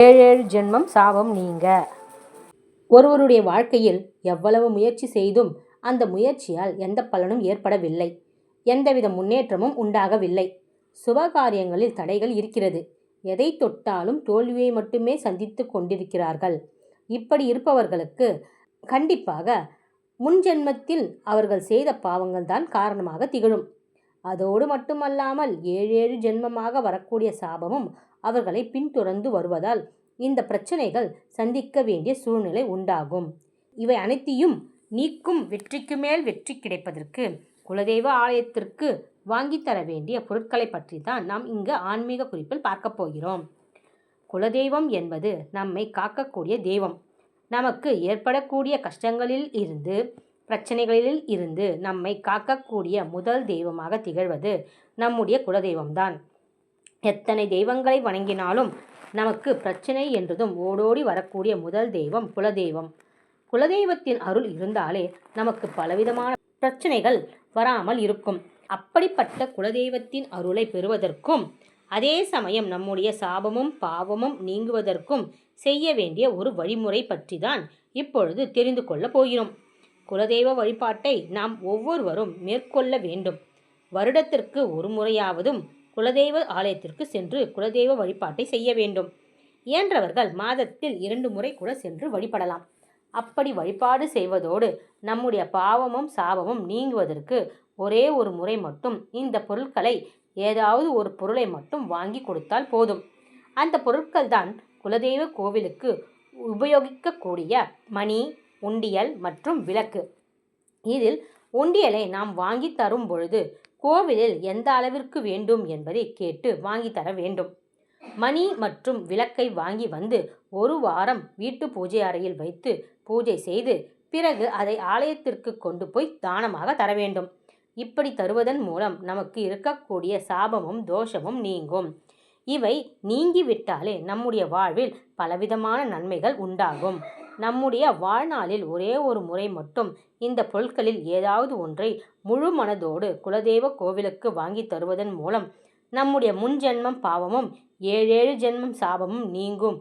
ஏழேழு ஜென்மம் சாபம் நீங்க. ஒருவருடைய வாழ்க்கையில் எவ்வளவு முயற்சி செய்தும் அந்த முயற்சியால் எந்த பலனும் ஏற்படவில்லை. எந்தவித முன்னேற்றமும் உண்டாகவில்லை. சுபகாரியங்களில் தடைகள் இருக்கிறது. எதை தொட்டாலும் தோல்வியை மட்டுமே சந்தித்து கொண்டிருக்கிறார்கள். இப்படி இருப்பவர்களுக்கு கண்டிப்பாக முன்ஜென்மத்தில் அவர்கள் செய்த பாவங்கள் தான் காரணமாக திகழும். அதோடு மட்டுமல்லாமல் ஏழேழு ஜென்மமாக வரக்கூடிய சாபமும் அவர்களை பின்தொடர்ந்து வருவதால் இந்த பிரச்சனைகள் சந்திக்க வேண்டிய சூழ்நிலை உண்டாகும். இவை அனைத்தையும் நீக்கும் வெற்றிக்கு மேல் வெற்றி கிடைப்பதற்கு குலதெய்வ ஆலயத்திற்கு வாங்கித்தர வேண்டிய பொருட்களை பற்றி தான் நாம் இங்கு ஆன்மீக குறிப்பில் பார்க்க போகிறோம். குலதெய்வம் என்பது நம்மை காக்கக்கூடிய தெய்வம். நமக்கு ஏற்படக்கூடிய கஷ்டங்களில் இருந்து பிரச்சனைகளில் இருந்து நம்மை காக்கக்கூடிய முதல் தெய்வமாக திகழ்வது நம்முடைய குலதெய்வம்தான். எத்தனை தெய்வங்களை வணங்கினாலும் நமக்கு பிரச்சனை என்றதும் ஓடோடி வரக்கூடிய முதல் தெய்வம் குலதெய்வம். குலதெய்வத்தின் அருள் இருந்தாலே நமக்கு பலவிதமான பிரச்சனைகள் வராமல் இருக்கும். அப்படிப்பட்ட குலதெய்வத்தின் அருளை பெறுவதற்கும் அதே சமயம் நம்முடைய சாபமும் பாவமும் நீங்குவதற்கும் செய்ய வேண்டிய ஒரு வழிமுறை பற்றி தான் இப்பொழுது தெரிந்து கொள்ள போகிறோம். குலதெய்வ வழிபாட்டை நாம் ஒவ்வொருவரும் மேற்கொள்ள வேண்டும். வருடத்திற்கு ஒரு முறையாவதும் குலதெய்வ ஆலயத்திற்கு சென்று குலதெய்வ வழிபாட்டை செய்ய வேண்டும். இயன்றவர்கள் மாதத்தில் 2 முறை கூட சென்று வழிபடலாம். அப்படி வழிபாடு செய்வதோடு நம்முடைய பாவமும் சாபமும் நீங்குவதற்கு ஒரே ஒரு முறை மட்டும் இந்த பொருட்களை ஏதாவது ஒரு பொருளை மட்டும் வாங்கி கொடுத்தால் போதும். அந்த பொருட்கள் தான் குலதெய்வ கோவிலுக்கு உபயோகிக்கக்கூடிய மணி, உண்டியல் மற்றும் விளக்கு. இதில் உண்டியலை நாம் வாங்கி தரும் பொழுது கோவிலில் எந்த அளவிற்கு வேண்டும் என்பதை கேட்டு வாங்கி தர வேண்டும். மணி மற்றும் விளக்கை வாங்கி வந்து ஒரு வாரம் வீட்டு பூஜை அறையில் வைத்து பூஜை செய்து பிறகு அதை ஆலயத்திற்கு கொண்டு போய் தானமாக தர வேண்டும். இப்படி தருவதன் மூலம் நமக்கு இருக்கக்கூடிய சாபமும் தோஷமும் நீங்கும். இவை நீங்கிவிட்டாலே நம்முடைய வாழ்வில் பலவிதமான நன்மைகள் உண்டாகும். நம்முடைய வாழ்நாளில் ஒரே ஒரு முறை மட்டும் இந்த பொருட்களில் ஏதாவது ஒன்றை முழு மனதோடு குலதெய்வ கோவிலுக்கு வாங்கி தருவதன் மூலம் நம்முடைய முன்ஜென்மம் பாவமும் ஏழேழு ஜென்மம் சாபமும் நீங்கும்.